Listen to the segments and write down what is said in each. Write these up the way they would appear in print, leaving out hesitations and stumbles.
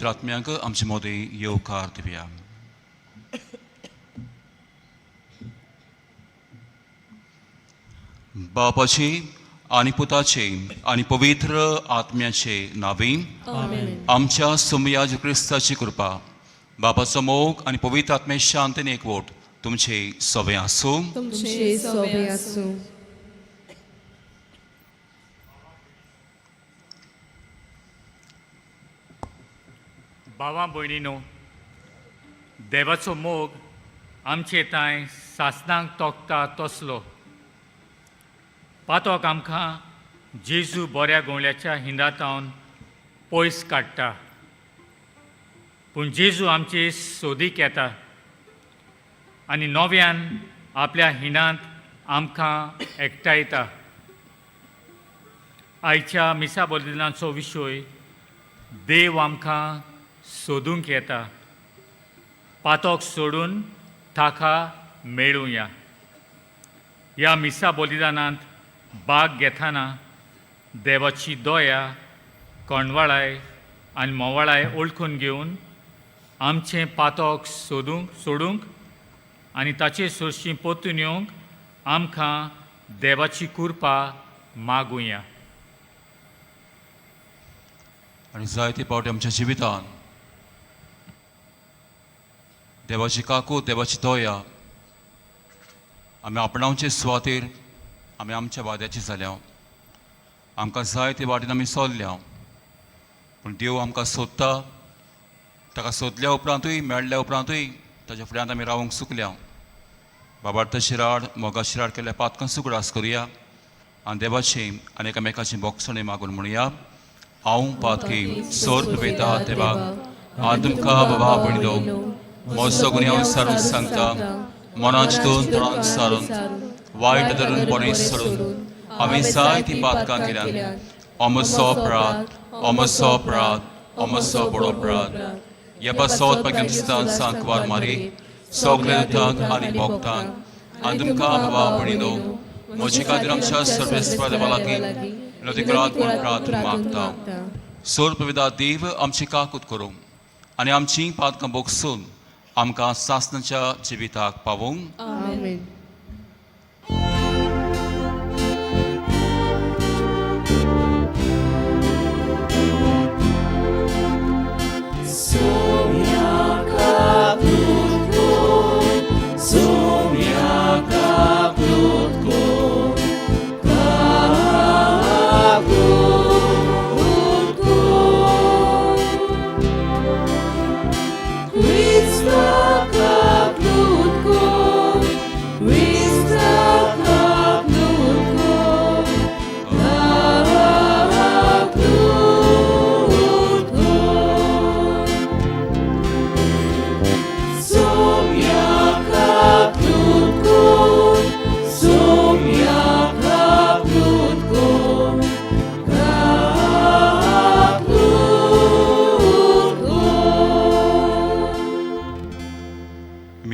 पवित्र आत्म्याक आमचे मोदी येवकार दिवया. बापाचे आणि पुताचे आणि पवित्र आत्म्याचे नावे आमच्या सुमया क्रिस्ताची कृपा बापाचो मोग आणि पवित्र आत्मे शांतीने एकवट तुमचे सवे आसूं. भावां भयणीनो, देवाचो मोग आमचे तांय सासणांक तोखता तसलो. पातोक आमकां जेजू बऱ्या गोंवल्याच्या हिंदातावन पयस काडटा. पूण जेजू आमचे सोदीक येता आनी नव्यान आपल्या हिंडांत आमकां एकठांयता. आयच्या मिसा बलिदानाचो विशय देव आमकां सोदूंक येता. पातोक सोडून ताका मेळुया. ह्या मिसा बलिदानांत भाग घेतना देवाची दया, कणवाळाय आनी मोवाळाय ओळखून घेवन आमचें पातोक सोडूंक आनी ताचे सोरशीं परतून येवंक आमकां देवाची कृपा मागुया. आणि जायते पावटी आमच्या जिवितान देवाची काकूट, देवाची दया आमी आपणावचे सुवातेर आमी आमच्या वाद्याची जाल्या. आमकां जायते वाटेन आमी चल्ल्या, पूण देव आमकां सोदता. ताका सोदल्या उपरांतूय, मेळ्ळ्या उपरांतूय ताच्या फुड्यांत आमी रावंक चुकल्या. बाबार्थ शिराड, मोगा शिराड केल्ल्या पातकां सुकडास करुया आनी देवाची आनी एकामेकाची बोगसणे मागून म्हणुया. हांव पातकी सोर्त वेता देवाक हांव तुमकां बाबा भयणीनो म्हजो गुन्यांव विसारून सांगता. मनाचितून तोंडान सारून वायट धरून बरें सोडून हांवें जायतीं पातकां केल्यात. म्हजो अपराध, म्हजो अपराध, म्हजो बडो अपराध. ह्या पासत म्हाका दिसता सांकवार मारी सगल्या दुतांक आनी भोगतांक आनी तुमकां बाबा भयणीनो म्हजे खातीर आमच्या सर्वेस्परा देवा लागीं नदिकरात म्हूण प्रार्थना मागता. सोर्प विदा देव आमची काकूट करूं आनी आमचीं पातकां बोगसून आमकां सासणाच्या जिविताक पावूंक. आमेन.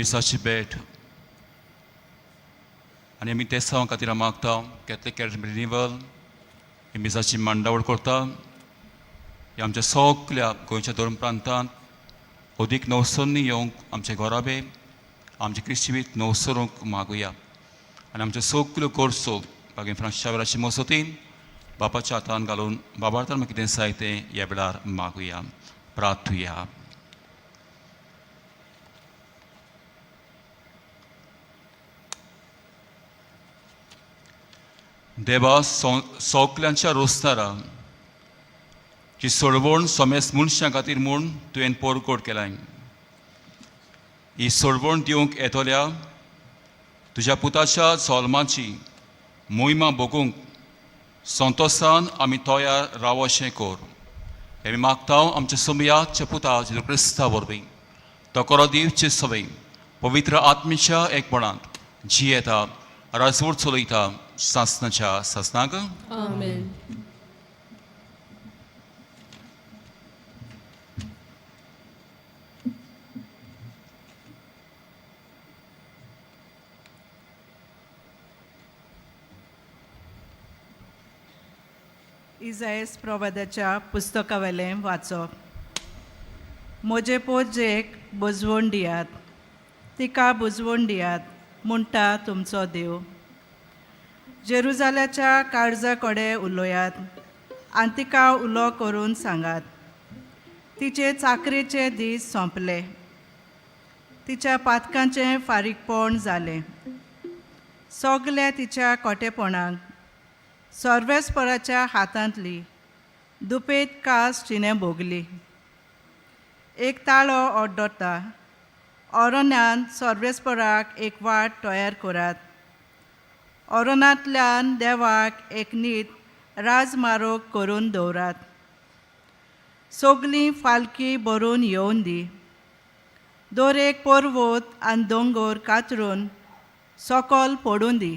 मिसाची भेट आनी आमी ते सवा खातीर मागता. कॅथलीक रिनिवल ही मिसाची मांडावळ करता. हे आमच्या सगल्या गोंयच्या दोन प्रांतांत अदीक नवसोनी येवंक आमचे घोराबे आमचे क्रिस्तिवीत नवसरूंक मागुया. आनी आमच्यो सगल्यो गोरसो बागेन फ्रांशावराची मसतीन बापाच्या हातान घालून बाबार्थान म्हाका कितें जाय तें ह्या वेळार मागुया. प्रार्थुया. देवा सगल्यांच्या रोस्तारा जी सोडवण सोमेस मनशां खातीर म्हूण तुवें पोरकोड केलाय. ही सोडवण दिवंक येतोल्या तुज्या पुताच्या जल्माची मोहिमा बगूंक संतोशान आमी तयार राव अशें कोर. हे मागता आमच्या सुमयाच्या पुता जेजू क्रिस्ता वरवीं तो कोरो दिवचे सवय पवित्र आत्मेच्या एकपणांत जियेता राजवट चलयता सासणाच्या सासणाक. आमेन. इजायस प्रवादाच्या पुस्तकावेलें वाचप. म्हजे पोजेक बुजवण दियात, तिका बुजवण दियात, म्हणटा तुमचो देव. जेरुजाल्याच्या काळजा कडेन उलोयात आनी तिका उलो करून सांगात. तिचे चाकरेचे दीस सोंपले, तिच्या पातकांचें फारीकपण जालें. सगले तिच्या कोटेपणांक सर्वेस्पराच्या हातांतली दुपेत कास तिणें भोगली. एक ताळो ओड्डोता, अरण्यांत सर्वेस्पराक एक वाट तयार करात. अरण्यांतल्यान देवाक एक नीत राजमारोग करून दवरात. सगलीं फालकी भरून येवन दी. दोरेक पर्वत आनी दोंगर कातरून सकल पडून दी.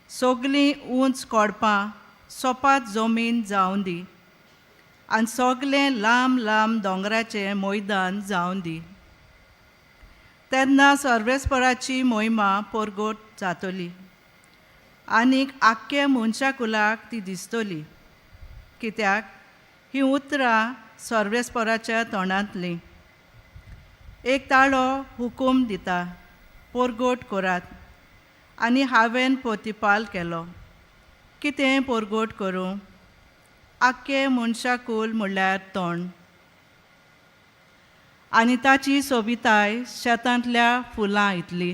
सगलीं उंच कोडपां सोपात जमीन जावन दी आनी सगलें लांब लांब दोंगराचें मैदान जावन दी. तेन्ना सर्वेस्पराची महिमा परगट जातली आनीक आख्खे मनशाकुलाक ती दिसतली, कित्याक ही उतरां सर्वेस्पराच्या तोंडांतलीं. एक ताळो हुकूम दिता, परगट करात. आनी हांवें प्रतिपाल केलो, कितें परगट करूं? आख्खे मनशाकूल म्हणल्यार तोंड. आनी ताची सोबिताय शेतांतल्या फुलां इतली.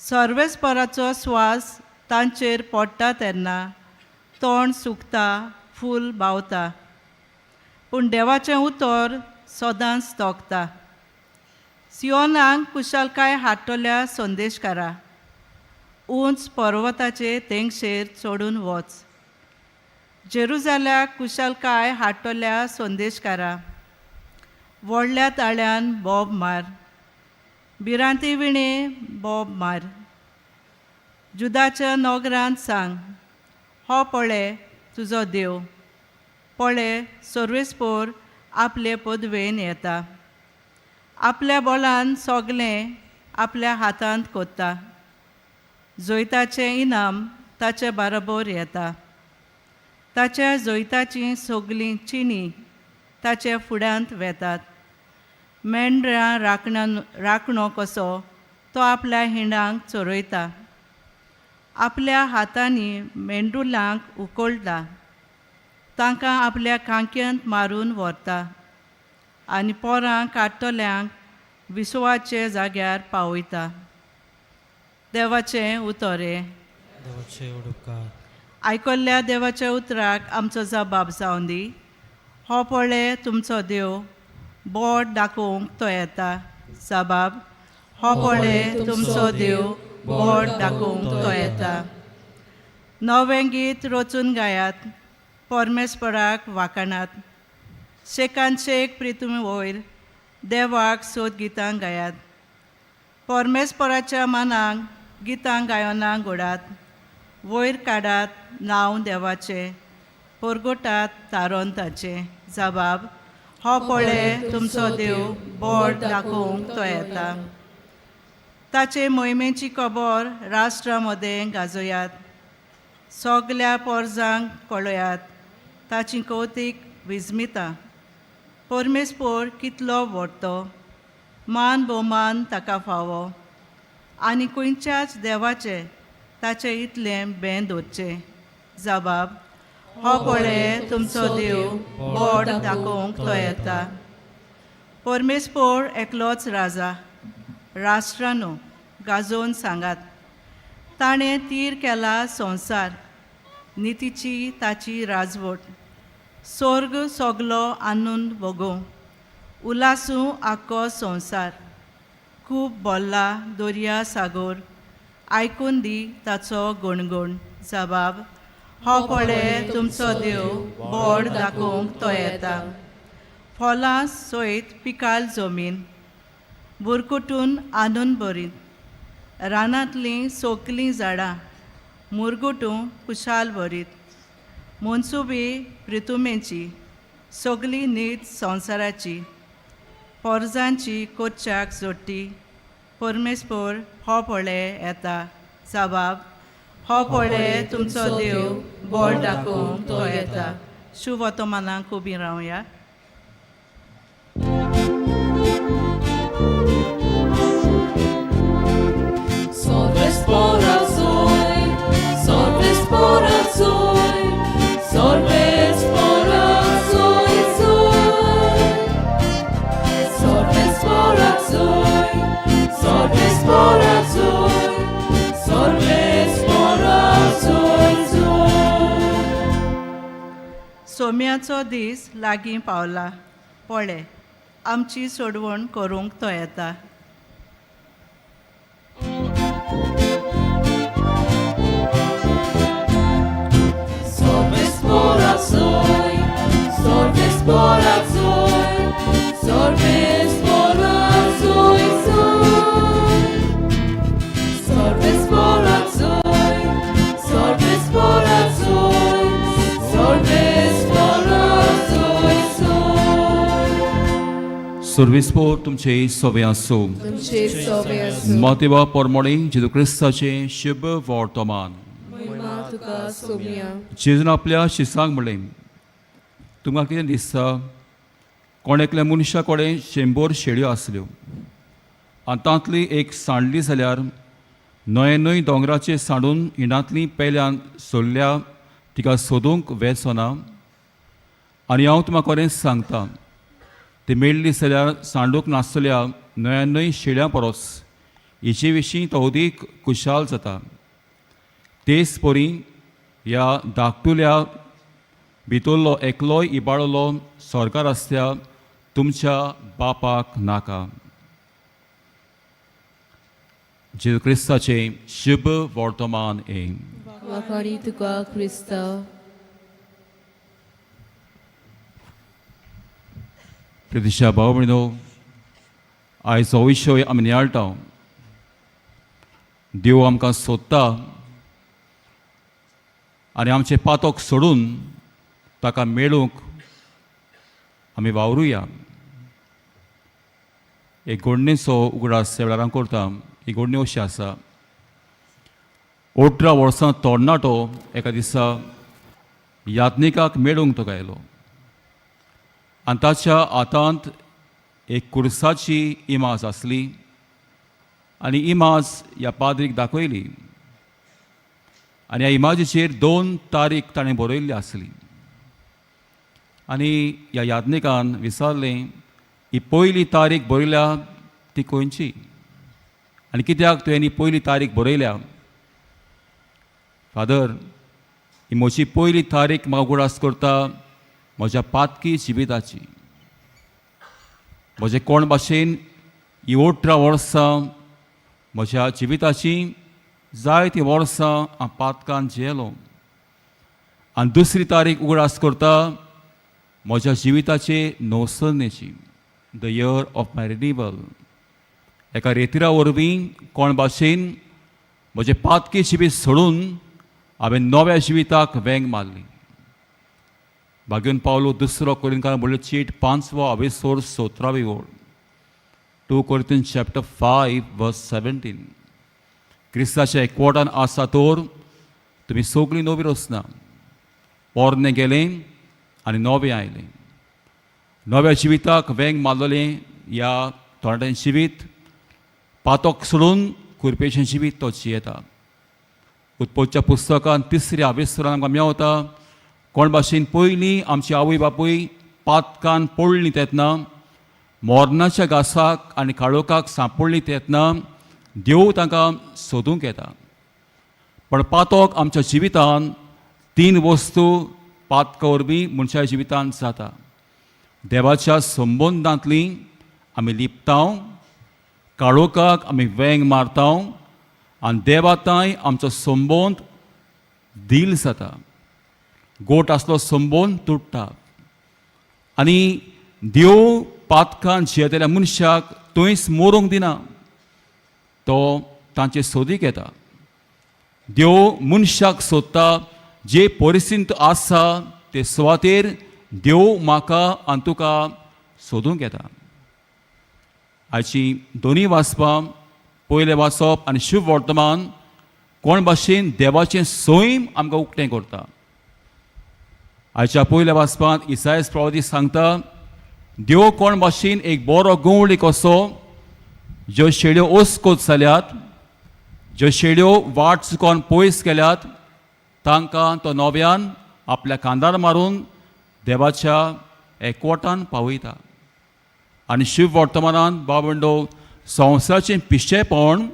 सर्वेस्पराचो स्वास तांचेर पडटा तेन्ना तोंड सुकता, फूल बावता. पूण देवाचें उतर सदांच तोंकता. सियोनाक कुशलकाय हाडटल्या संदेशकारा, उंच पर्वताचे तेंगशेर चडून वच. जेरुजाल्याक कुशलकाय हाडटल्या संदेशकारा, व्हडल्या ताळ्यान बोब मार. भिरांती विणे बोब मार. जुदाच्या नोगरांत सांग, हो पळय तुजो देव. पळय सर्वेस्पोर आपले पदवेन येता. आपल्या बोलान सगलें आपल्या हातांत कोत्ता. जोयताचें इनाम ताचे बाराबर येता. ताच्या जोयताचीं सगलीं चिनी ताचे फुड्यांत वेतात. मेंढरां राखणो कसो तो आपल्या हिंडांक चरयता. आपल्या हातांनी मेंढुलांक उखलता. तांकां आपल्या कांक्यांत मारून व्हरता आनी पोरां काडटल्यांक विसवाचे जाग्यार पावयता. देवाचें उतोरें. देवाचे उपकार. आयकल्ल्या देवाच्या उतराक आमचो जबाब जावन दी. हो पळय तुमचो देव, बोट दाखोवंक तो येता. जबाब, हो पळय तुमचो देव, बोट दाखोवंक तो येता. नवें गीत रचून गायात, परमेस्पराक वाखाणात. शेकांचेक प्रितूम वयर देवाक सोद गितां गायात. परमेस्पराच्या मानाक गितां गायनां घोडात. वयर काडात नांव देवाचें, परगटात तारोन ताचें. जबाब, हो पळय तुमचो देव, बोट दाखोवंक तो येता. ताचे मोहिमेची खबर राष्ट्रां मदें गाजोयात. सगल्या पोरजांक कळयात, ताची कौतीक विजमिता. परमेस्पोर कितलो व्हडतो, मान भोवमान ताका फावो. आनी खंयच्याच देवाचें ताचें इतलें बें दवरचें. जबाब, हो पळय तुमचो देव, बोट दाखोवंक तो येता. परमेस्पोर एकलोच राजा. राष्ट्रांनो गाजोवन सांगात, ताणें तीर केला संवसार. नितीची ताची राजवट. स्वर्ग सगलो आनंद भोगूं. उलासूं आख्खो संवसार. खूब बोल्ला दर्या सागोर. आयकून दी ताचो गुणगुण. जबाब, हो पळय तुमचो देव, बोट दाखोवंक तो येता. फॉलां सयत पिकाल जमीन. बुरकुटून आनंद भरीत. रानांतलीं सोकलीं झाडां मुरगुटूं कुशाल भरीत. मनसुबी प्रितुमेची, सगलीं न्हीद संवसाराची. पोरजांची कोच्च्याक जोडटी. परमेस्पोर हो पळय येता. जबाब, हो पळय तुमचो देव, बोट दाखोवंक तो येता. शुभ वर्तमानाक उबी रावया. सोम्याचो दीस लागीं पावला. पळय, आमची सोडवण करूंक तो येता. Sorbes morazzoi, sorbes morazzoi, sorbes morazzoi, sorbes morazzoi, sorbes morazzoi, sorbes morazzoi, सर्विस्पोर तुमचे सोबे आसूं. तुमचे सोबे आसूं. मातेवा पोरमोणी जेजू क्रिस्ताचे शुभ वर्तमान. महिमा तुका सोम्या. जेजून आपल्या शिसांक म्हणलें, तुमकां कितें दिसता? कोण एकल्या मनशा कडेन 100 शेळयो आसल्यो आनी तांतली एक सांडली जाल्यार न्हय दोंगराचेर सांडून हिंडांतली पेल्यान सोडल्या तिका सोदूंक वेचना. आनी हांव तुमकां खरें सांगता, ती मेळ्ळी जाल्यार सांडूंक नासतल्या न्हय शेळ्यां परस हिचे विशीं तो अदीक खुशाल जाता. तेच परी ह्या धाकटुल्या भितरलो एकलोय इबाडलो सरकार आसल्या तुमच्या बापाक नाका. जेजू क्रिस्ताचे शुभ वर्तमान हे. वाखाणी तुका क्रिस्ता. प्रदिशा भाव भयणो, आयज हो विशय आमी नियाळटा. देव आमकां सोदता आनी आमचे पातोक सोडून ताका मेळूंक आमी वावरुया. एक घडणेचो उगडास ह्या वेळार हांव करता. ही घडणी अशी आसा. 18 वर्सां तरणाटो एका दिसा यात्निकाक मेळूंक तो गायलो आनी ताच्या हातांत एक कुर्साची इमाज आसली आनी इमाज ह्या पाद्रीक दाखयली आनी ह्या इमाजीचेर 2 तारीख ताणें बरयल्ली आसली. आनी ह्या यात्निकान विचारलें, ही पयली तारीख बरयल्या ती खंयची आनी कित्याक तुवें ही पयली तारीख बरयल्या? फादर, ही म्हजी पयली तारीख म्हाका उगडास करता म्हज्या पातकी जिविताची. म्हजे कोण भाशेन ही 18 वर्सां म्हज्या जिविताची जायतीं वर्सां हांव पातकान जियेलो. आनी दुसरी तारीख उगडास करता म्हज्या जिविताचे नवसरणेची, the year of my renewal. एका रेतिरा वरवीं कोण भाशेन म्हजें पातकी जिवीत सोडून हांवें नव्या जिविताक वेंग मारली. भाग्यवन पावलो 2 कोरिंथीयांक म्हणलें चीट 5 अवेसोर 17 ओळ. 2 Corinthians chapter 5 verse 17. क्रिस्ताच्या एकवटान आसा तर तुमी सगळीं नवी रचना. पोरने गेलें आनी नवें आयलें. नव्या जिविताक वेंग मारलेलें ह्या थोड्यां जिवीत पातोक सोडून कुरपेचें जिवीत तो जियेता. उत्पत्तीच्या पुस्तकान 3 अवेसरान आमकां मेवता, कोण भाशेन पयलीं आमची आवय बापूय पातकान पडलीं तेन्ना, मोरनाच्या घासाक आनी काळोखाक सांपडलीं तेन्ना देव तांकां सोदूंक येता. पण पातोक आमच्या जिवितान 3 वस्तू पातका वरवीं मनशाच्या जिवितांत जाता. देवाच्या संबंदांतली आमी लिपता, काळोखाक आमी वेंग मारता आनी देवाताय आमचो संबंद दिल जाता. गोट आसलो संबंद तुटता आनी देव पातकान जियेतल्या मनशाक थंयच मरूंक दिना. तो तांचे सोदीक येता. देव मनशाक सोदता. जे परिस्थितींत आसा ते सुवातेर देव म्हाका आनी तुका सोदूंक येता. आयची दोनी वाचपां, पयलें वाचप आनी शुभ वर्तमान कोण भाशेन देवाचें सैम आमकां उक्तें करता. आयच्या पयल्या वाचपांत इसायास प्रवादी सांगता, देव कोण भाशेन एक बरो गवळी कसो, ज्यो शेळयो ओसकोत जाल्यात, ज्यो शेळयो वाट चुकोवन पयस गेल्यात, तांकां तो नव्यान आपल्या कांदार मारून देवाच्या एकवटान पावयता. आनी शुभ वर्तमानांत बाबंडो संवसाराचें पिशेपण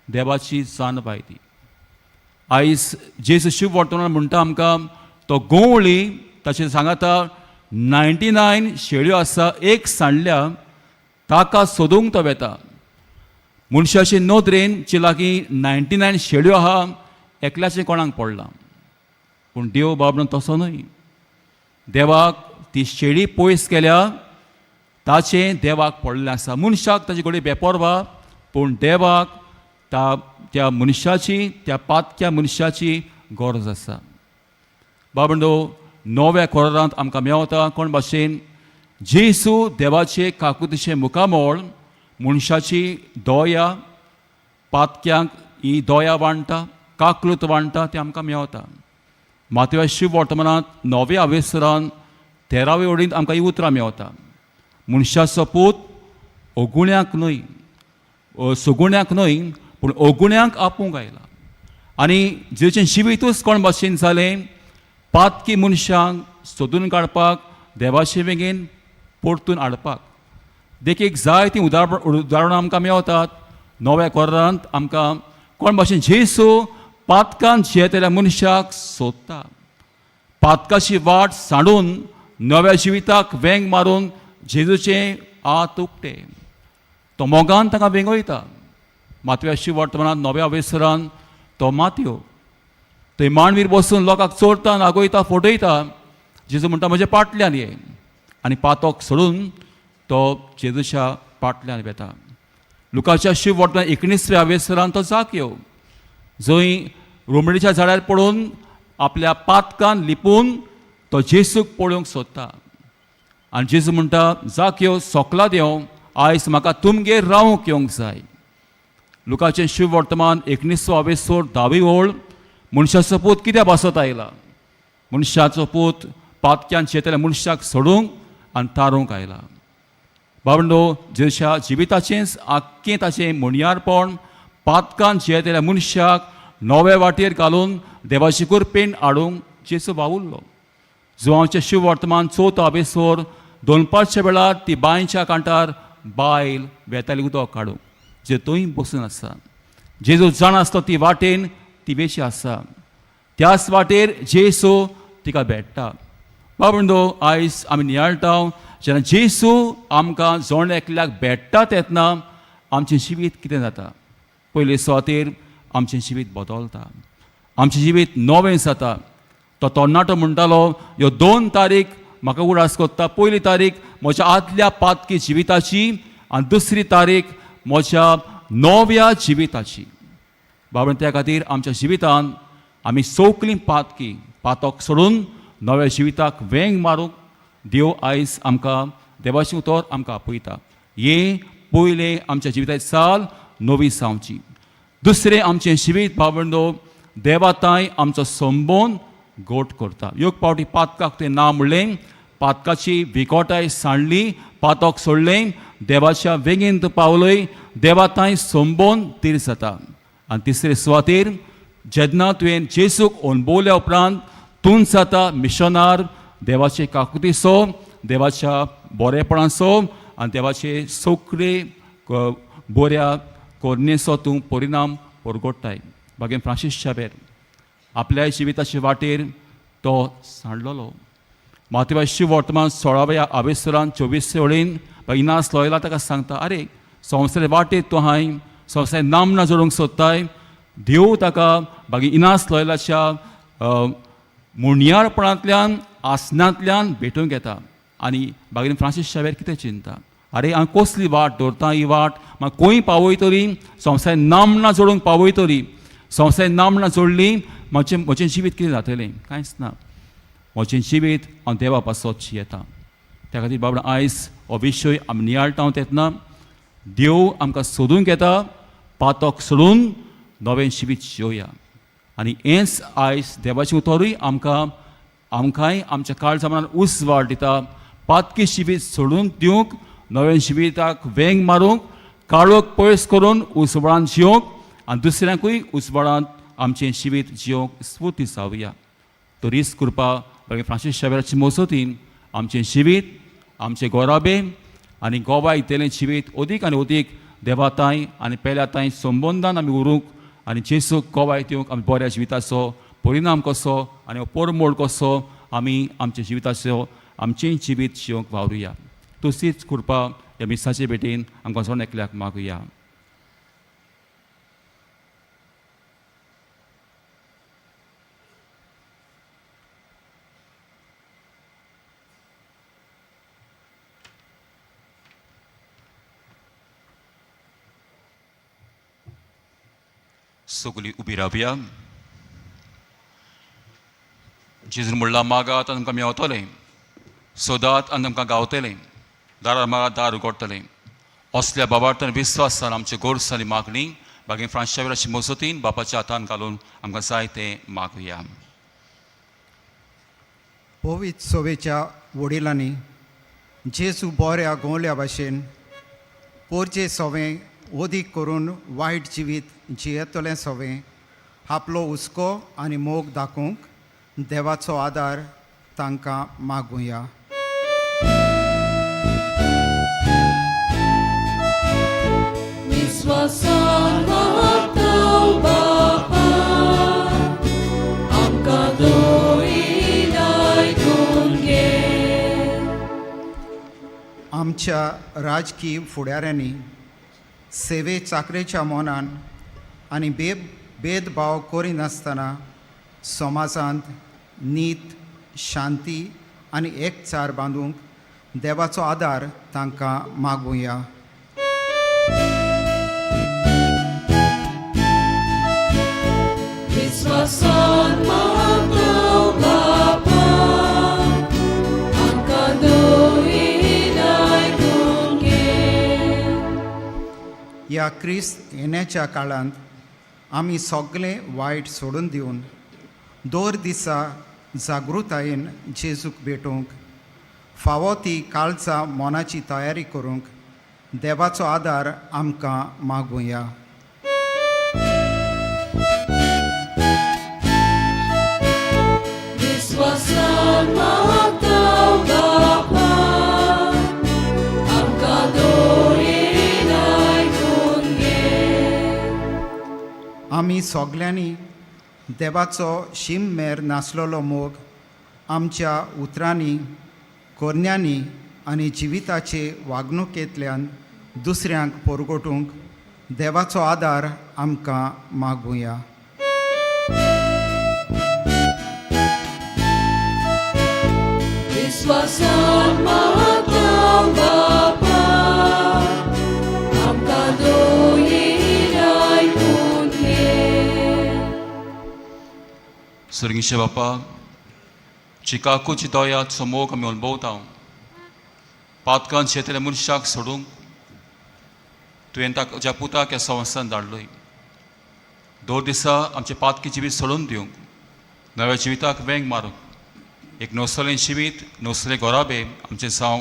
देवाची जान बायती. आयज जेजू शुभ वर्तमान म्हणटा आमकां, तो गवळी ताचे सांगाता 99 शेळयो आसा एक सांडल्या ताका सोदूंक तो वेता. मनशाचे नोदरेन जे लागीं 99 शेळयो आहा एकल्याचें कोणाक पडलां. पूण देव बाबडो तसो न्हय. देवाक ती शेळी पयस केल्या ताचें देवाक पडलें आसा. मनशाक ताचे कडेन बेपरवा, पूण देवाक त्या मनशाची, त्या पातक्या मनशाची गरज आसा. बाबडो नव्या कोरांत आमकां मेवता कोण भाशेन जेजू देवाचे काकुतीचे मुखामोळ मनशाची दोया, पातक्यांक ही दोया वांडटा, काकूत वांडटा तें आमकां मेवता. मातव्या शिव वर्तमानांत 9व्या आवेसरान 13वे ओडींत आमकां ही उतरां मेवता. मनशाचो पूत ओगुण्याक न्हय, सुगुण्याक न्हय, पूण ओगुण्याक आपूंक आयला. आनी जेचें जिवीतूच कोण भाशेन जालें पातकी मनशांक सोदून काडपाक, देवाचे वेगेन परतून हाडपाक. देखीक जायतीं उदाहरणां आमकां मेवतात. नव्या कोरांत आमकां कोण भाशेन जेजू पातकांत जियेतल्या मनशाक सोदता. पातकाची वाट सांडून नव्या जिविताक वेंग मारून जेजूचें हात उक्ते. तो मोगान ताका वेंगयता. मातव्या शिव वर्तमानांत 9व्या आवेसरान तो मातयो थंय मांडवीर बसून लोकांक चोरता, नागोयता, फोटयता. जेजू म्हणटा म्हज्या पाटल्यान ये. आनी पातोक सोडून तो जेजूच्या पाटल्यान वेता. लुकाच्या शिव वर्तमान 19व्या आवेसरान तो जाक्यो जंय रोमडीच्या झाडार पडून आपल्या पातकान लिपून तो जेजूक पळोवंक सोदता. आनी जेजू म्हणटा जाक्यो सोकला देव, आयज म्हाका तुमगेर रावूंक येवंक जाय. लुकाचें शिव वर्तमान 19वो आवेसोर 10वी ओळ. मनशाचो पूत कित्याक बसत आयला? मनशाचो पूत पातक्यान जियेतल्या मनशाक सोडूंक आनी तारूंक आयला. बाबडो जेजूच्या जिविताचेंच आख्खें ताचें म्हणयारपण पातकान जियेतल्या मनशाक नव्या वाटेर घालून देवाची कृपेन हाडूंक जेजू वावुरलो. जुवांवचें शिव वर्तमान 4थो आवेसोर 2:05 वेळार ती बांयच्या कांठार बायल वेताली उदक काडूंक जे थंय बसून आसा. जेजू जाण आसता ती वाटेन ती वेशी आसा. त्याच वाटेर जेजू तिका भेटता. बाबडो आयज आमी नियाळटा जेन्ना जेजू आमकां जोण एकल्याक भेटता तेन्ना आमचें जिवीत कितें जाता? पयले सुवातेर आमचें जिवीत बदलता, आमचें जिवीत नवें जाता. तो तरणाटो म्हणटालो ह्यो 2 तारीख म्हाका उडास कोत्ता. पयली तारीख म्हज्या आदल्या पातकी जिविताची आनी दुसरी तारीख म्हज्या नव्या जिविताची. बाबडो त्या खातीर आमच्या जिवितान आमी सगळीं पातक सोडून नव्या जिविताक वेंग मारूंक देव आयज आमकां देवाचें उतर आमकां आपयता. हे पयले आमच्या जिविताची साल नवी जावची. दुसरें आमचें जिवीत बाबडो देवाताय आमचो संबोन गोट करता. योग पावटी पातकाक तें ना म्हणलें, पातकाची विकोटाय सांडली, पातक सोडलें, देवाच्या वेगेन तूं पावलय, देवाताय संबोन तिर जाता. आनी तिसरे सुवातेर जेन्ना तुवें जेजूक अणभवल्या उपरांत तूं जाता मिशनार देवाचे काकुतीचो, देवाच्या बरेपणाचो आनी देवाचे सगळे बऱ्या कोरणेचो तूं परिणाम परगोडटाय. बागेन फ्रांसीस शाबेर आपल्या जिविताचे वाटेर तो सांडलोलो. मातव्या शिव वर्तमान 16व्या आवेसरान 24 ओळीन इनास लोयला ताका सांगता, आरे संवसार वाटेर तूं हाय संवसार नामना जोडूंक सोदताय. देव ताका बागी इनास लोयलाच्या मुणयारपणांतल्यान आसनांतल्यान भेटूंक येता. आनी बागेन फ्रांसीस शाबेर कितें चिंता, आरे हांव कसली वाट दवरता, ही वाट म्हाका खंय पावयतली, संवसार नामना जोडूंक पावयतली. संवसार नामना जोडली म्हजें जिवीत कितें जातलें? कांयच ना. म्हजें जिवीत हांव देवा पासत येता. त्या खातीर बाबा आयज हो विशय आमी नियाळटा तेन्ना देव आमकां सोदूंक येता. पातक सोडून नवें जिवीत जियोया. आनी हेंच आयज देवाचें उतरूय आमकांय आमच्या काळजामनान उजवाड दिता. पातकी जिवीत सोडून दिवंक, नवें जिविताक वेंग मारूंक, काळोख पयस करून उजवाडांत जियोंक आनी दुसऱ्यांकूय उजवाडांत आमचें जिवीत जियोंक स्फूर्ती जावया. तो रिस्क कृपा फ्रांसीस शाबेराची मोसतीन आमचें जिवीत, आमचें गोराबे आनी गोवा इतलें जिवीत अदीक आनी अदीक देवाताय आनी पेल्याताय संबंदान आमी उरूंक आनी जेजूक गोवा येवंक आमी बऱ्या जिविताचो परिणाम कसो आनी परमोड कसो आमी आमच्या जिविताचो आमचें जिवीत जिवंक वावरुया. तशीच कृपा ह्या मिसाचे भेटेन आमकां सोडून एकल्याक मागुया. सगळीं उबी रावया. जेजून म्हणलां मागात आनी तुमकां मेवतलें, सोदात आनी तुमकां गावतलें, दारार मागात दार उगडटलें. असल्या बाबार्थान विस्वासान आमचे गोरसाली मागणी बागी फ्रांसच्या मजतीन बापाच्या हातान घालून आमकां जाय तें मागुया. पवित सोवेच्या वडिलांनी जेजू बऱ्या गोवल्या भाशेन पोरचें सोवें ओदीक करून वायट जिवीत जियेतलें सोवें आपलो हुस्को आनी मोग दाखोवंक देवाचो आदार तांकां मागुया. विस्वासान मागतां बापा, आमकां दोळी आयकून घे. आमच्या राजकीय फुडाऱ्यांनी सेवे चाकरेच्या मोनान आनी भेदभाव करिनासतना समाजांत नीत, शांती आनी एकचार बांदूंक देवाचो आदार तांकां मागुया. विस्वासान मागतां बापा, आमकां दोळी आयकून घे. ह्या क्रिस्त येण्याच्या काळांत आमी सगळें वायट सोडून दिवन दर दिसा जागृतायेन जेजूक भेटूंक फावो ती काळचा मोनाची तयारी करूंक देवाचो आदार आमकां मागुया. विस्वासान मागतां बापा, आमकां दोळी आयकून घे. आमी सगल्यांनी देवाचो शिममेर नासलेलो मोग आमच्या उतरांनी, कोरण्यांनी आनी जिविताचे वागणुकेंतल्यान दुसऱ्यांक परगटूंक देवाचो आदार आमकां मागुया. विस्वासान मागतां बापा, आमकां दोळी आयकून घे. सर्गीचे बापा, चिकाकूची दोयाचो मोग आमी अणभवता. पातकान शेतले मनशाक सोडूंक तुवें ताच्या पुताक ह्या संवसारांत धाडलोय. दोन दिसा आमचे पातकी जिवीत सोडून दिवंक, नव्या जिविताक वेंग मारूंक एक नवसलें जिवीत, नवसलें गोराबे आमचें जावं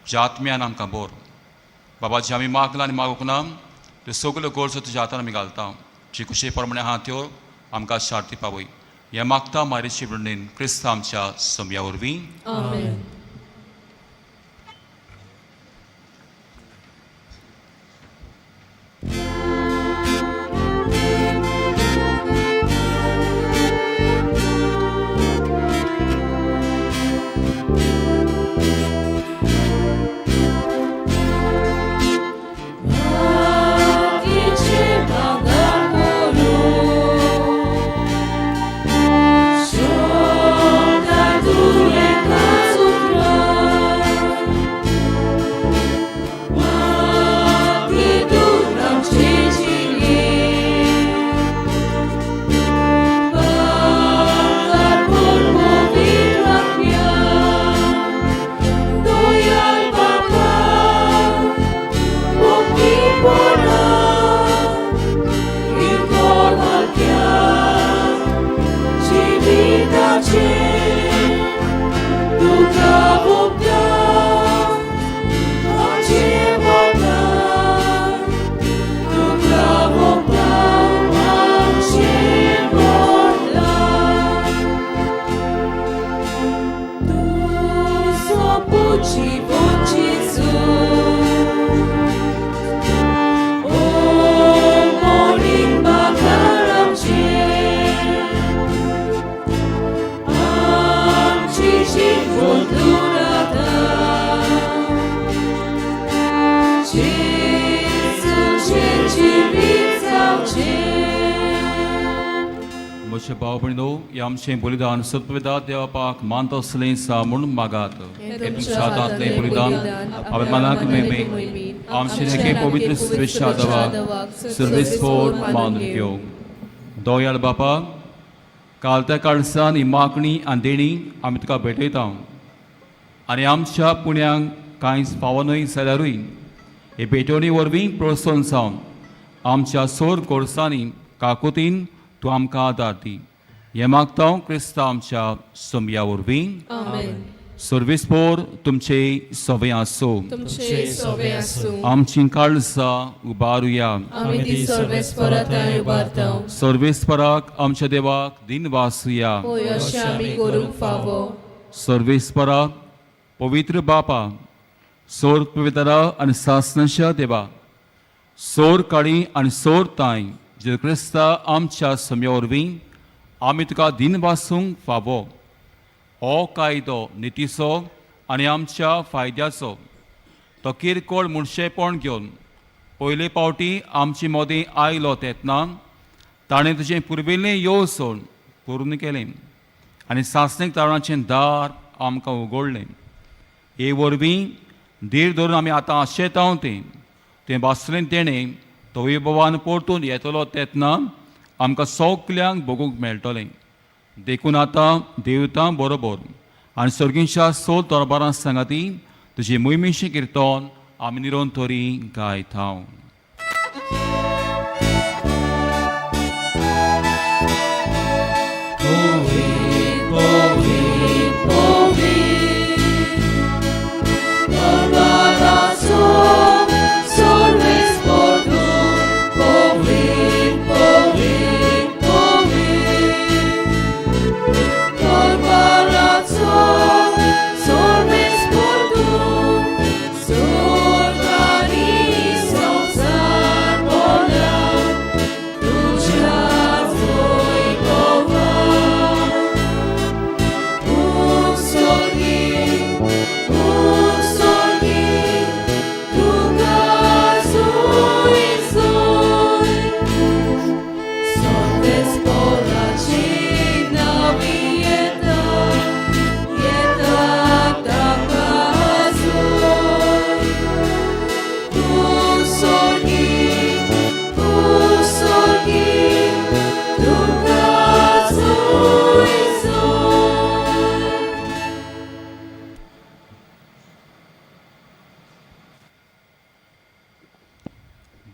ज्या आत्म्यान आमकां बोर. बाबा जे आमी मागलां आनी मागूंक ना त्यो सगल्यो गोरजो तुज्या हातान आमी घालता. जी कुशे प्रमाणे आहा त्यो आमकां शार्ती पावय. हें मागता मारेची म्हणून क्रिस्त आमच्या सोम्या वरवीं. आमेन. Soka tu अशें भाव भयणो हे आमचें बलिदान सत्पविदा देवापाक मानत असलें सा म्हूण मागात हे तुमच्या हातांतलें बलिदान हांवें मनाक मेळ्ळें आमचें नेके पवित्र स्वेच्छा देवाक सर्वेस्पोर मान घेवंक दयाळ बापा काल त्या काळसान ही मागणी आनी देणी आमी तुका भेटयता आनी आमच्या पुण्यांक कांयच फावनय जाल्यारूय हे भेटवणी वरवीं प्रोत्साहन जावन आमच्या सोर कोर्सांनी काकुतीन तूं आमकां आदार दी हें मागता क्रिस्तांव आमच्या सोमया वरवीं आमेन. सर्वेस्पोर तुमचे सवे आसूं तुमचे सोबे आसूं. आमची काळजां उबारुया आमी ती सर्वेस्परांताय उबारतांव. सर्वेस्पराक आमच्या देवाक दिन वासुया होय अशें आमी करूंक फावो. सर्वेस्परा पवित्र बापा सोर पवित्रा आनी सासणाच्या देवा सोर काळी आनी सोर ताय जे क्रिस्ता आमच्या समया वरवीं आमी तुका दिन वासूंक फावो हो कायदो नितीचो आनी आमच्या फायद्याचो तो किरकोळ मुळशेपण घेवन पयले फावटी आमचे मदीं आयलो तेन्ना ताणें तुजें पुर्विल्लें येवसोण पूर्ण केलें आनी सासणेक तारणाचें दार आमकां उगडलें हे वरवीं धीर धरून आमी आतां आशेतां तें बासलें तेणें तो वैभवान परतून येतलो तेन्ना आमकां सगल्यांक भोगूंक मेळटलें देखून आतां देवतां बरोबर आनी सर्गीच्या सोल दरबारां सांगाती तुजी मोहिमेचें किर्तन आमी निरंतरी गायता.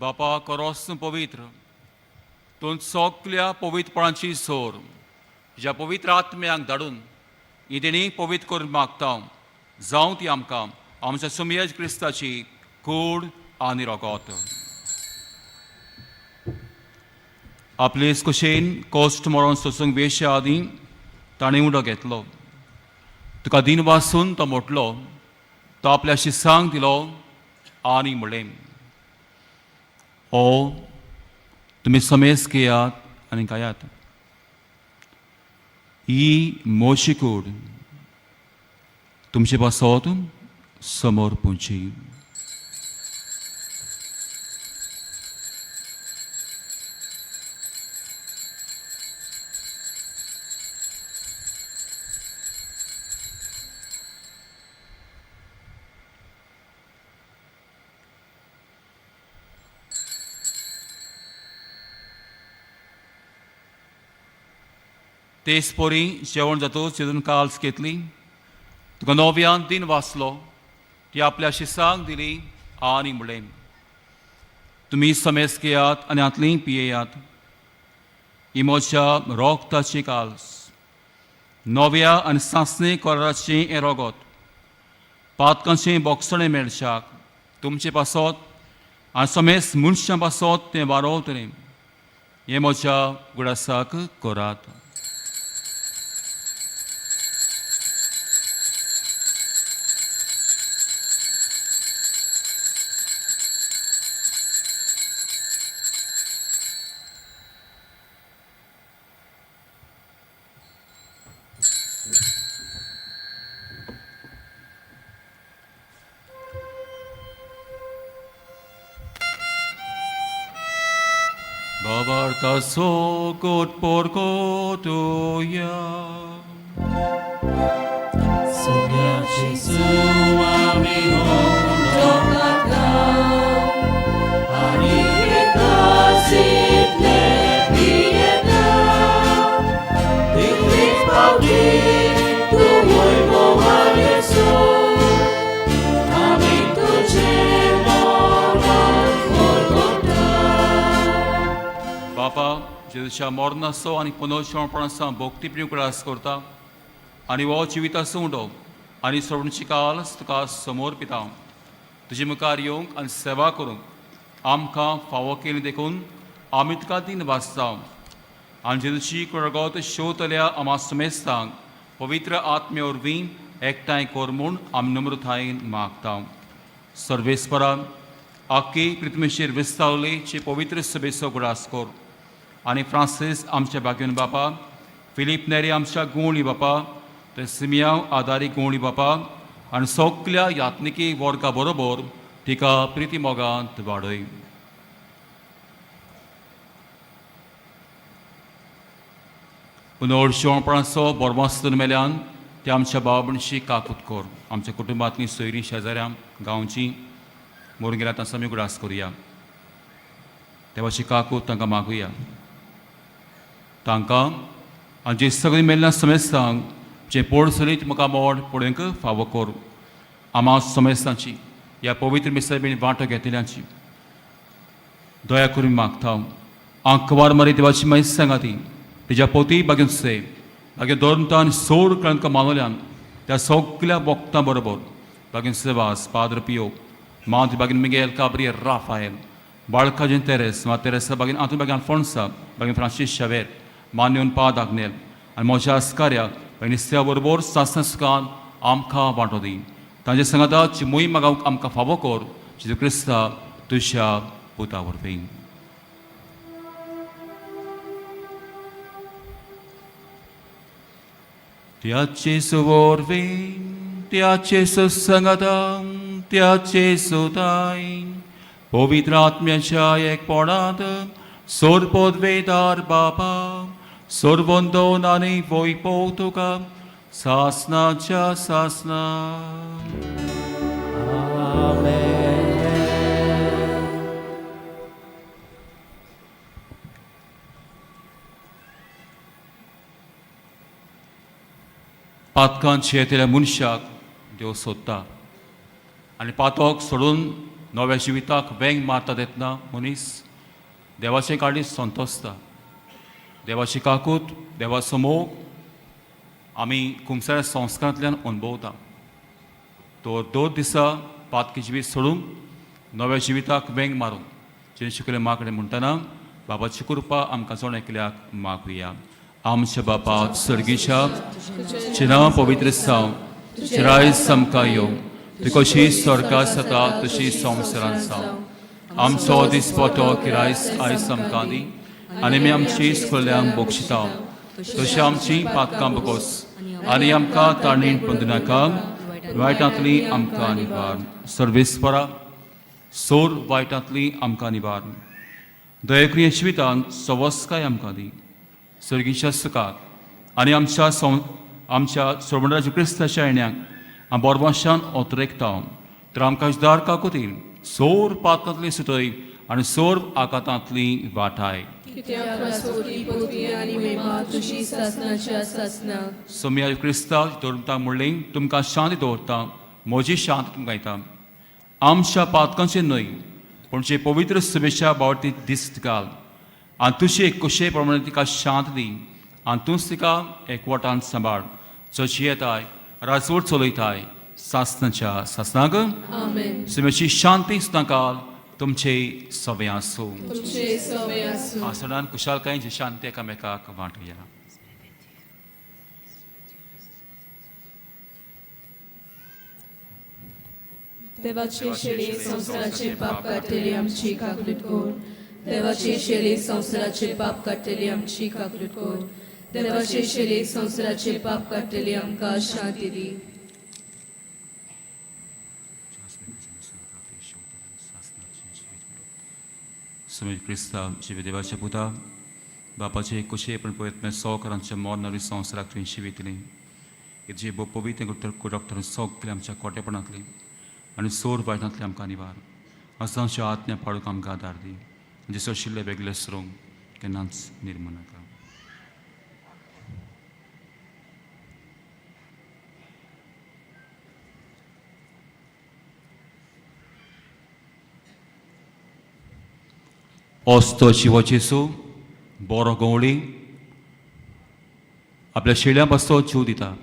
बापा करोस पवित्र तूं सगल्या पवित्रपणाची सोर ज्या पवित्र आत्म्यांक धाडून ही देणी पवित्र करून मागता जावं ती आमकां आमच्या सुमयेज क्रिस्ताची कूड आनी रोगोत. आपलेच कुशेन कोश्ट मरोन सोसूंक वेशा आदीं ताणें उडो घेतलो तुका दिन वासून तो मोटलो तो आपल्या शिसांक दिलो आनी म्हणलें हो तुमी समेस घेयात आनी गायात ही मोशी कूड तुमचे पासत समोर पुंची. तेच पोरी जेवण जातूच जेजून काल्स घेतली तुका नव्यान दिन वाचलो ती आपल्या शिसांक दिली आनी म्हणलें तुमी समेस घेयात आनी हातलीं पियेयात ही म्हज्या रोगताची काल्स नव्या आनी सासणे कोराचें हें रोगोत पातकांचें बोगसणें मेळशाक तुमचे पासत आनी समेस मनशां पासत तें वारोवतलें हें म्हज्या गुडासाक करात. बाबा Apartaso God por tuya. Sonia Jesu amigo Tocata, Anieta Sidle Pieta, Tiflis Pauli, Tu Vuelvo a Jesús, Amin Tu बापा जेजूच्या मरणाचो आनी पुनर्जीवनपणाचो भोक्तीप्रिय क्रास करता आनी हो जिविताचो उंडो आनी सोडणीची काल तुका समर्पिता तुजे मुखार येवंक आनी सेवा करूंक आमकां फावो केली देखून आमी तुका दिन वाचता आनी जेजूची कुरगत शेवतल्या आमा समेस्तांक पवित्र आत्मे वरवीं एकठांय कर म्हूण आमी नम्रतायेन मागता सर्वेस्परा आख्खी पृथ्वीचेर विस्तावलेचे पवित्र सभेचो गुडास कर आनी फ्रांसीस आमच्या बागेन बापा फिलीप नेरी आमच्या गुवळी बापा ते सिमियाव आदारी गुवळी बापा आनी सगल्या यात्निकी वर्गा बरोबर तिका प्रिती मोगांत वाडय पुनर्जीवनपणाचो बरमास्तन मेल्यान ते आमच्या बाबणशी काकूत कर आमच्या कुटुंबांतली सोयरीं शेजाऱ्यांक गांवची मरून गेल्या तांचो आमी गुडास करुया देवाची काकूत तांकां मागुया तांकां आनी जे सगळीं मेल्ल्या समेस्तांक जे पोड चलीत म्हाका मोड पळोवंक फावो कर आमा समेस्तांची ह्या पवित्र मिसाबीन वांटो घेतल्यांची दया करून मागता आंकवार मारी देवाची मागीर सांगा ती तिच्या पोती बागेन से बागेन दोरता आनी सोड कळंक मानवल्यान त्या सगल्या भक्तां बरोबर बागेन सेवास पाद्र पियो Monte bagin Miguel Gabriel Rafael, Balcajen Teres, Teresa bagin Anton bagin Alfonso, bagin Francis Xavier, Manion Padagnel, and Moja Ascaria, bagin Istia Borbor, Sasnaskan, Amka Vantodi. Tanja Sangada, Chimui Magauk Amka Favokor, Jesus Christa, Tusha, Puta Vorvin. Tia Jesu Vorvin, Tia Jesu Sangadam, त्याचे सुताय पवित्र आत्म्याच्या एकपणात सोरपोद weather बापा सोरबोंदोन आनी वैभव तुका सासनाच्या सासना पातकांत शेतल्या मनशाक देव सोदता आनी पातोक सोडून नव्या जिविताक वेंग मारता तेतना मनीस देवाचे काडी संतोसता देवाची काकूत देवाचो मोग आमी खुमसाऱ्या संस्कारांतल्यान अनुभवता तो 2 दिसा पातकी जिवीत सोडून नव्या जिविताक वेंग मारूंक जेणे शिकले माकडे म्हणटना बाबाची कृपा आमकां जोड एकल्याक मागुया आमच्या बापा सर्गीच्या चिना पवित्र साव चिराय समका येवं Ty kosisz sorka sata, ty संवसारान साव आमचो दिसपतो किरायस आय समकांदी आनी आमी आमची स्कल्यांक बोक्षिता तशी आमची पातकां बकोस आनी आमकां ताणीन पंदनाका वायटांतली आमकां निवार सर्वेस्परा सोर वायटांतली आमकां निवार दयेकरी जिवितांत सवस्काय आमकां दी सर्गीच्या सुखाक आनी आमच्या सोबणराज क्रिस्ताच्या येण्याक आमी बोरमाशान ओतरेकता तर आमकां दार काकुतील सोर पातांतली सुटय आनी सोर आकातांतली वाटाय सोम्या क्रिस्तांव दवरता म्हणली तुमकां शांती दवरता म्हजी शांती तुमकां येता आमच्या पातकांचे न्हय पूण जे पवित्र सभेच्या बावटी दिस्त घाल आनी तुजे कुशे प्रमाणे तिका शांत दी आनी तूंच तिका एकवटान सांबाळ जशी येताय राजवट चलयताय सासनाच्या सासनाक समेची शांती सुनाकाल तुमचे सवे आसूं आसनान कुशालकायेची शांती एकामेकाक वांटुया देवाचे शेळी संसाराचे पाप काढलेली आमची काकलूट कोर देवाचे शेळी संसाराचे पाप काढलेली आमची काकलूट कोर देवाचे शेळी संसाराचे पाप काढलेली आमकां शांती दी समय क्रिस्ता जीव देवाच्या पुता बापाचे कशें पण पळयत सौकरांच्या मोरणारी संवसाराक तुवें शिवितली जे पवित्र डॉक्टर सगळे आमच्या कोटेपणांतली आनी सोड वायटांतली आमकां निवार असं आमच्या आत्म्या पाडूक आमकां आदार दी जे सोशिल्ले वेगळे स्रोंग केन्नाच निर्मूळ नाका. ओस्तो शिवाचेसो बरो गवळी आपल्या शेळ्या पासतो जीव दिता.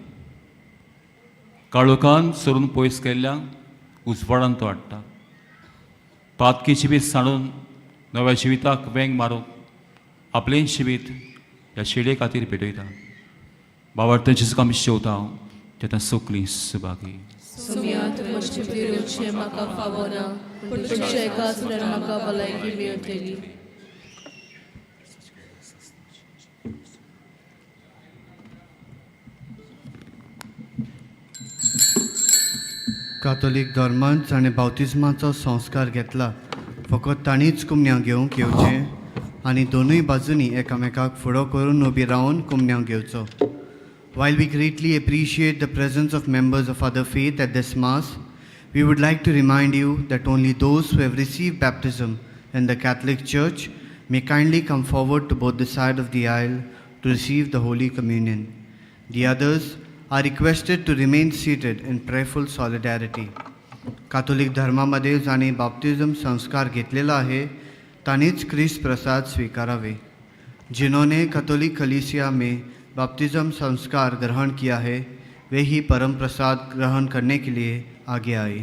काळोखान सरून पयस केल्ल्यांक उजवाडान तो हाडटा. पातकी जिवीत साणून नव्या जिविताक वेंग मारूंक आपलें जिवीत ह्या शेळये खातीर पेटयता. बाबार्थन जेजूक आमी शेवता तेन्ना सगळीं सुभागी. सुमियांत म्हजे पिरोचे म्हाका फावना पूण तुमच्या एका सुरान म्हाका भलायकी मेळटली. कातोलीक धर्मान ताणें बावतिजमाचो संस्कार घेतला. फकत तांणीच कुमन्यांव घेवंक येवचें आनी दोनूय बाजूंनी एकामेकाक फुडो करून उबी रावन कुमन्यांव घेवचो. While we greatly appreciate the presence of members of other faith at this Mass, we would like to remind you that only those who have received baptism in the Catholic Church may kindly come forward to both the side of the aisle to receive the Holy Communion. The others are requested to remain seated in prayerful solidarity. कातोलिक धर्मामध्ये जाणे बाप्तिज्म संस्कार घेतलेला आहे तानेच ख्रिस्त प्रसाद स्वीकारावे. जिन्होंने Catholic कलीसिया में बपतिस्म संस्कार ग्रहण किया है वे ही परम प्रसाद ग्रहण करने के लिए आगे आए.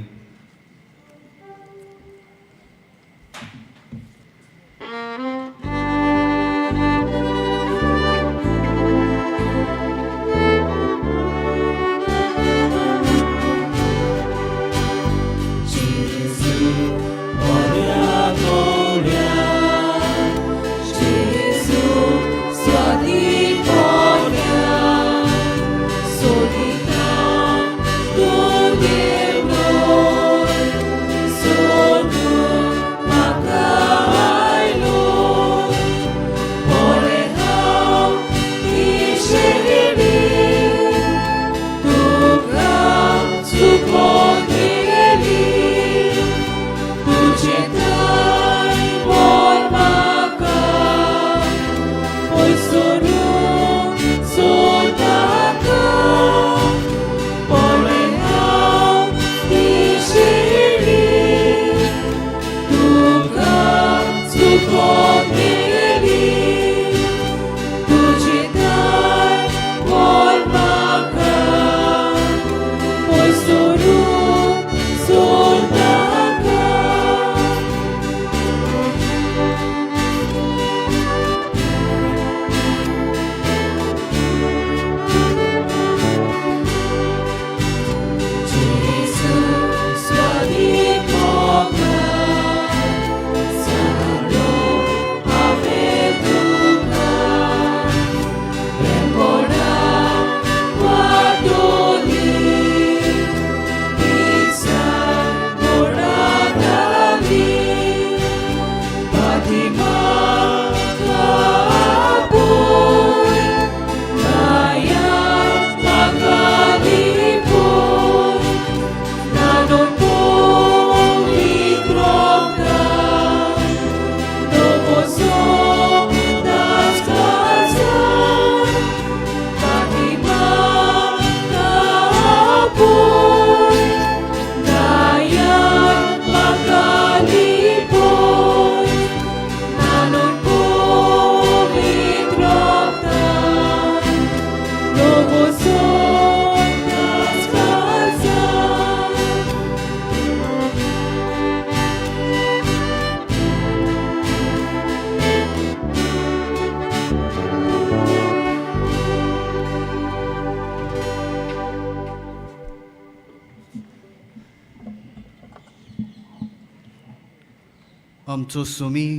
आमचो सुमी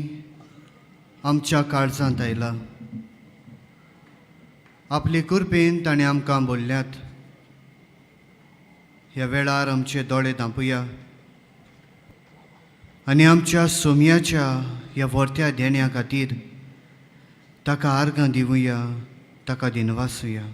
आमच्या काळजांत आयला. आपले कृपेन ताणें आमकां बोल्ल्यात. ह्या वेळार आमचे दोळे धांपुया आनी आमच्या सोमयाच्या ह्या वर्त्या देण्या खातीर ताका आर्गां दिवया ताका दिनवासुया.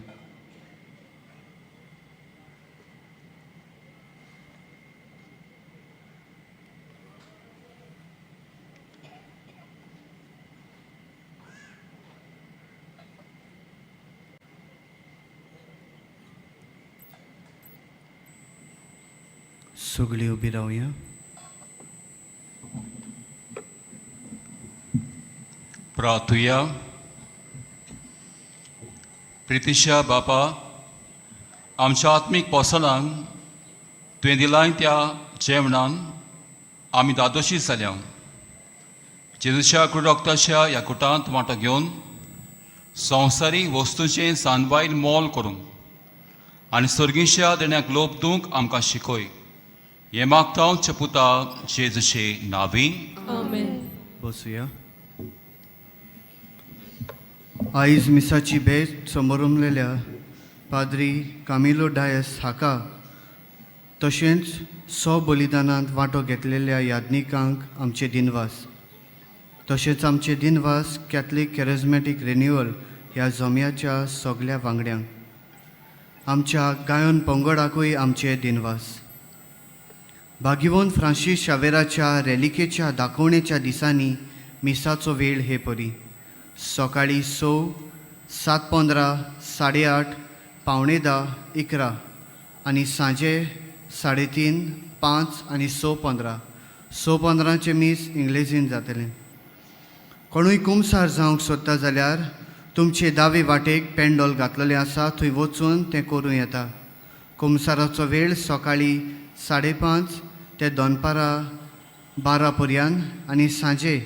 सगळीं उबी रावया. प्रार्थुया. प्रितिशा बापा, आमच्या आत्मीक पोसलांक तुवें दिलाय त्या जेवणान आमी दादोशी जाल्या. जेजूच्या कुडोक्ताच्या ह्या कुटांत वांटो घेवन संवसारीक वस्तूंचें सानबायल मोल करूंक आनी सर्गीच्या देण्याक लोप दिवंक आमकां शिकय. हें मागता हांव पुता जेजूचे नांवी. आमेन. बसुया. आयज मिसाची भेट समोरुमलेल्या पाद्री कामिलो डायस हाका तशेंच बलिदानांत वांटो घेतलेल्या यादनिकांक आमचे दिनवास. तशेंच आमचे दिनवास कॅथलीक कॅरिझमॅटीक रिन्युअल ह्या जम्याच्या सगळ्या वांगड्यांक. आमच्या गायन पंगडाकूय आमचे दिनवास. भागिवंत फ्रांसीस शावेराच्या रॅलिकेच्या दाखोवणेच्या दिसांनी मिसाचो वेळ हे परी. सकाळी 6, 7:15, 8:30, 9:45, 11 आनी सांजे 3:30, 5 आनी 6:15. 6:15चे मीस इंग्लिशीन जातलें. कोणूय कुमसार जावंक सोदता जाल्यार तुमचे दावे वाटेक पेंडॉल घातलेलें आसा, थंय वचून तें करूं येता. कुमसाराचो वेळ सकाळी 5:30 ते दनपारां 12 पर्यंत आनी सांजे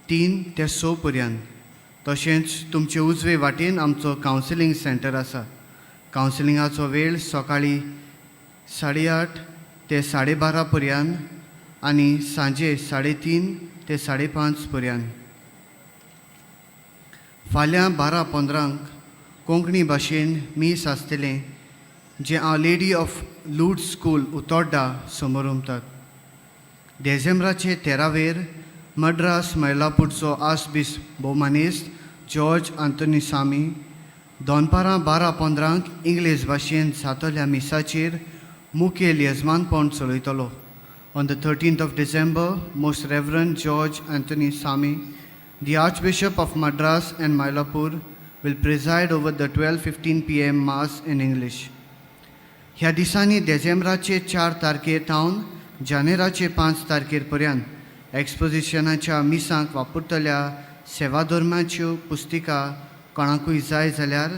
3 ते 6 पर्यंत. तशेंच तुमचे उजवे वाटेन आमचो कावन्सिलींग सेंटर आसा. कावन्सिलिंगाचो वेळ सकाळी 8:30 ते 12:30 पर्यंत आनी सांजे 3:30 ते 5:30 पर्यंत. फाल्यां 12:15 कोंकणी भाशेन मीस आसतलें जें हांव लेडी ऑफ लूड स्कूल उतोड्डा समोरुमतात. डिसेंबराचे 13वेर मद्रास मैलापूरचो आसबीस भोवमानेस्त जॉर्ज आंतोनी सामी दनपारां 12:15 इंग्लीश भाशेन जातल्या मिसाचेर मुखेल येजमानपण चलयतलो. On the 13th of December, Most Reverend George Anthony Sami, the Archbishop of Madras and Mylapore, will preside over the 12:15 p.m. Mass in English. ह्या दिसांनी डिसेंबराचे 4 तारखेर तावन जानेराचे 5 तारखेर पर्यंत एक्सपोजिशनाच्या मिसांक वापरतल्या सेवा धर्माच्यो पुस्तिका कोणाकूय जाय जाल्यार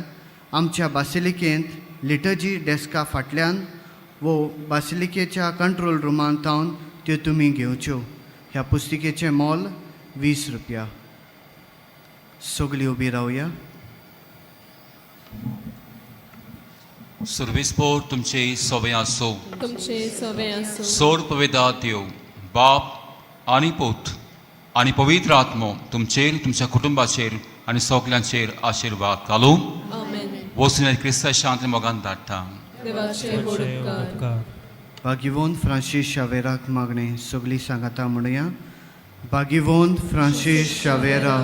आमच्या बासिलिकेंत लिटर्जी डेस्का फाटल्यान वो बासिलिकेच्या कंट्रोल रुमान तावन त्यो तुमी घेवच्यो. ह्या पुस्तिकेचें मोल 20 रुपया. सगळीं उबी रावया. सर्विस्पोर तुमचे सवय आसो. तुमचे सवे असो. सोर पवित्रात देव बाप आनी पूत आनी पवित्र आत्मो तुमचेर, तुमच्या कुटुंबाचेर आनी सगल्यांचेर आशिर्वाद घालूं. आमेन. वचून क्रिस्ता शांती मोगान धाडटा. देवाचे गोड उपकार. भागिवंत फ्रांसीस शावेराक मागणें. सगळीं सांगाता म्हणुया. भागिवंत फ्रांसीस शावेरा,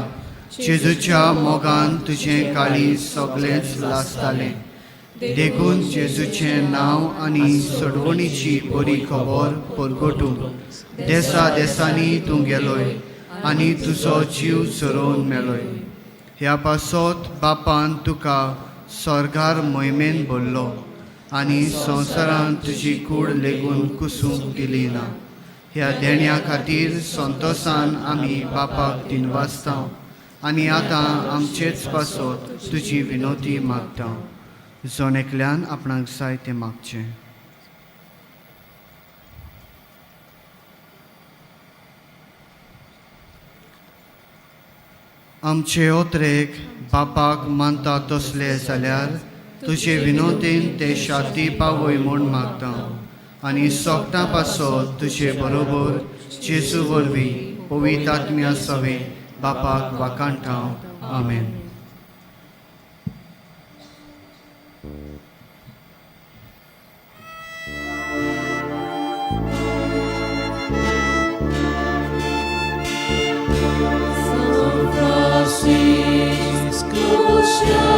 जेजूच्या मोगान तुजें काळीज सगळेंच लासतालें. देखून जेजूचें नांव आनी सोडवणीची बरी खबर परगटूंक देसा देसांनी तूं गेलोय आनी तुजो जीव चरोवन मेलोय. ह्या पासत बापान तुका स्वर्गार मोहिमेन भरलो आनी संवसारांत तुजी कूड लेगून कुसूंक दिली ना. ह्या देण्या खातीर संतोशान आमी बापाक दिनवासता आनी आतां आमचेच पासत तुजी विनोती मागता. जोन एकल्यान आपणाक जाय तें मागचें. आमचे ओत्रेक बापाक मानता तसले जाल्यार तुजे विनोदेन ते शांती पावय म्हूण मागता आनी सोगता पासत तुजे बरोबर जेजू वरवीं पवित्र आत्म्या सवे बापाक वाकाणटा. आमेन. San Francisco. Krishna